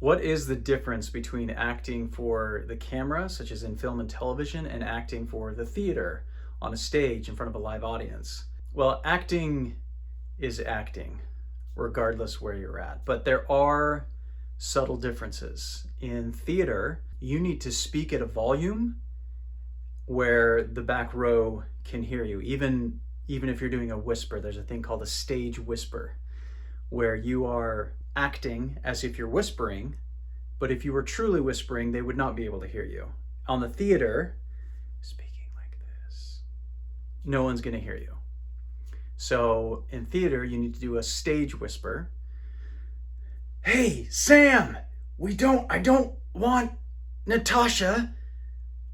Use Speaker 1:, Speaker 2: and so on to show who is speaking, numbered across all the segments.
Speaker 1: What is the difference between acting for the camera, such as in film and television, and acting for the theater on a stage in front of a live audience? Well, acting is acting, regardless where you're at. But there are subtle differences. In theater, you need to speak at a volume where the back row can hear you. Even if you're doing a whisper, there's a thing called a stage whisper, where you are acting as if you're whispering, but if you were truly whispering, they would not be able to hear you. On the theater, speaking like this, no one's going to hear you. So in theater, you need to do a stage whisper. Hey, Sam, I don't want Natasha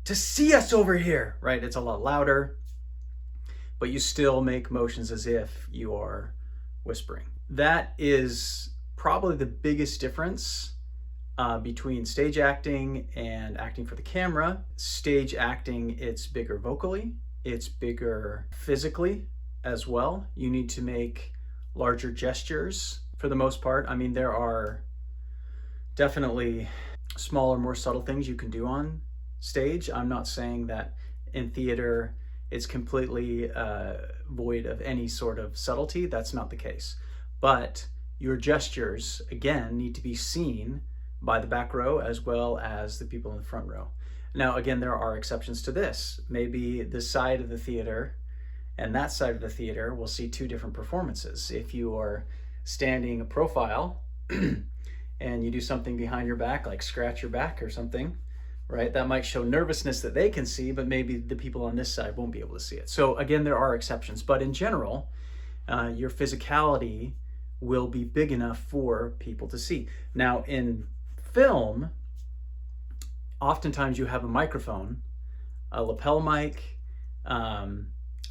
Speaker 1: to see us over here, right? It's a lot louder, but you still make motions as if you are whispering. That is probably the biggest difference between stage acting and acting for the camera. Stage acting, it's bigger vocally, it's bigger physically as well. You need to make larger gestures for the most part. I mean, there are definitely smaller, more subtle things you can do on stage. I'm not saying that in theater it's completely void of any sort of subtlety. That's not the case. But your gestures, again, need to be seen by the back row as well as the people in the front row. Now, again, there are exceptions to this. Maybe this side of the theater and that side of the theater will see two different performances. If you are standing a profile and you do something behind your back, like scratch your back or something, right? That might show nervousness that they can see, but maybe the people on this side won't be able to see it. So again, there are exceptions, but in general, your physicality will be big enough for people to see. Now in film, oftentimes you have a microphone, a lapel mic, and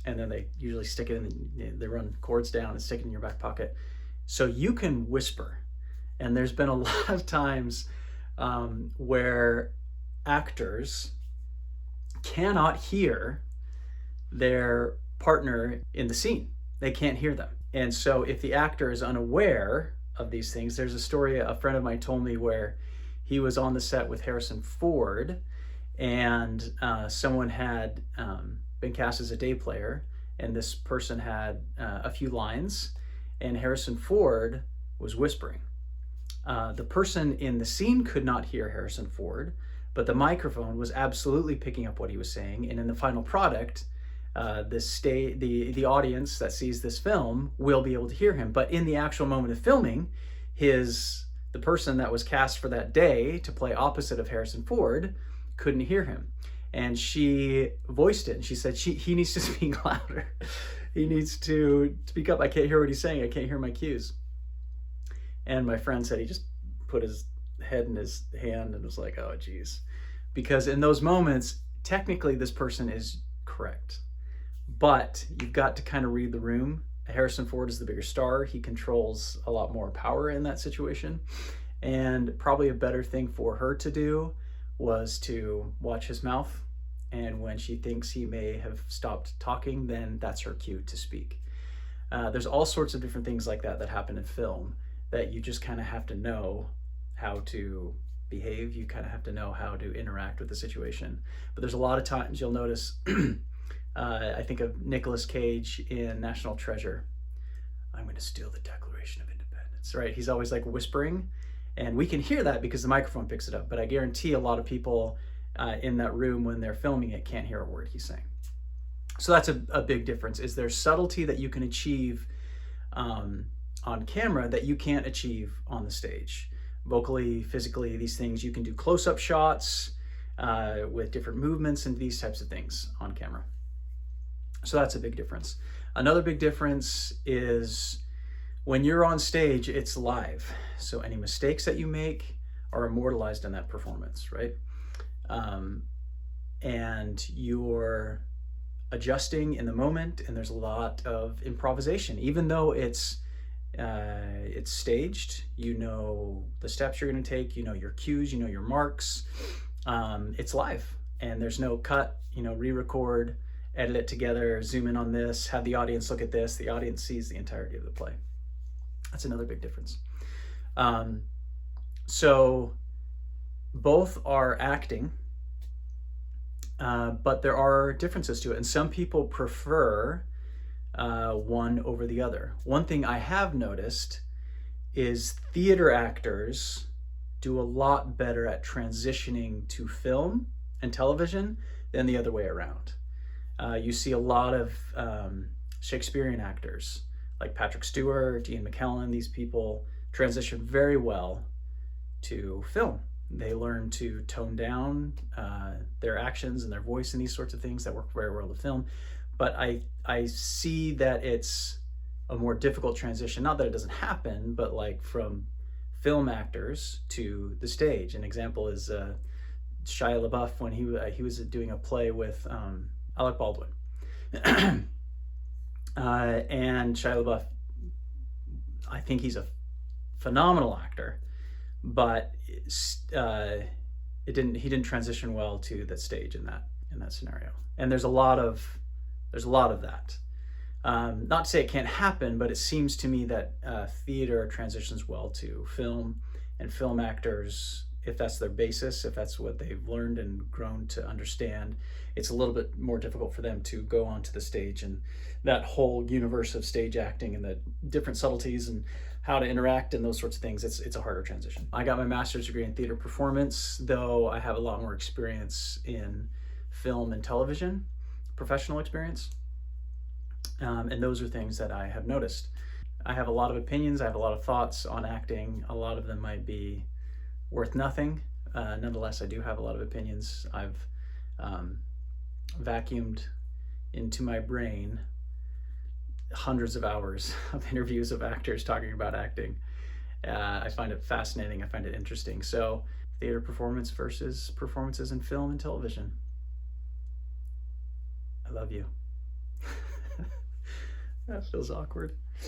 Speaker 1: then they usually stick it in, they run cords down and stick it in your back pocket. So you can whisper. And there's been a lot of times where actors cannot hear their partner in the scene. They can't hear them. And so if the actor is unaware of these things, there's a story a friend of mine told me where he was on the set with Harrison Ford, and someone had been cast as a day player, and this person had a few lines, and Harrison Ford was whispering. The person in the scene could not hear Harrison Ford, but the microphone was absolutely picking up what he was saying, and in the final product, the audience that sees this film will be able to hear him. But in the actual moment of filming, the person that was cast for that day to play opposite of Harrison Ford couldn't hear him. And she voiced it, and she said he needs to speak louder. He needs to speak up. I can't hear what he's saying. I can't hear my cues. And my friend said he just put his head in his hand and was like, oh, geez. Because in those moments, technically this person is correct. But you've got to kind of read the room. Harrison Ford is the bigger star. He controls a lot more power in that situation. And probably a better thing for her to do was to watch his mouth. And when she thinks he may have stopped talking, then that's her cue to speak. There's all sorts of different things like that that happen in film that you just kind of have to know how to behave. You kind of have to know how to interact with the situation. But there's a lot of times you'll notice, I think of Nicolas Cage in National Treasure. I'm going to steal the Declaration of Independence, right? He's always like whispering, and we can hear that because the microphone picks it up. But I guarantee a lot of people in that room when they're filming it can't hear a word he's saying. So that's a big difference. Is there subtlety that you can achieve on camera that you can't achieve on the stage? Vocally, physically, these things, you can do close-up shots with different movements and these types of things on camera. So that's a big difference. Another big difference is when you're on stage, it's live. So any mistakes that you make are immortalized in that performance, right? And you're adjusting in the moment, and there's a lot of improvisation. Even though it's staged, you know the steps you're going to take, you know your cues, you know your marks. It's live, and there's no cut, re-record, edit it together, zoom in on this, have the audience look at this. The audience sees the entirety of the play. That's another big difference. So both are acting, but there are differences to it, and some people prefer one over the other. One thing I have noticed is theater actors do a lot better at transitioning to film and television than the other way around. You see a lot of Shakespearean actors like Patrick Stewart, Ian McKellen. These people transition very well to film. They learn to tone down their actions and their voice and these sorts of things that work very well to film. But I see that it's a more difficult transition. Not that it doesn't happen, but like from film actors to the stage. An example is Shia LaBeouf when he was doing a play with Alec Baldwin, and Shia LaBeouf. I think he's a phenomenal actor, but he didn't transition well to the stage in that scenario. And there's a lot of that. Not to say it can't happen, but it seems to me that theater transitions well to film, and film actors, if that's their basis, if that's what they've learned and grown to understand, it's a little bit more difficult for them to go onto the stage, and that whole universe of stage acting and the different subtleties and how to interact and those sorts of things, it's a harder transition. I got my master's degree in theater performance, though I have a lot more experience in film and television, professional experience. And those are things that I have noticed. I have a lot of opinions, I have a lot of thoughts on acting. A lot of them might be worth nothing. Nonetheless, I do have a lot of opinions. I've vacuumed into my brain hundreds of hours of interviews of actors talking about acting. I find it fascinating, I find it interesting. So, theater performance versus performances in film and television. I love you. That feels awkward.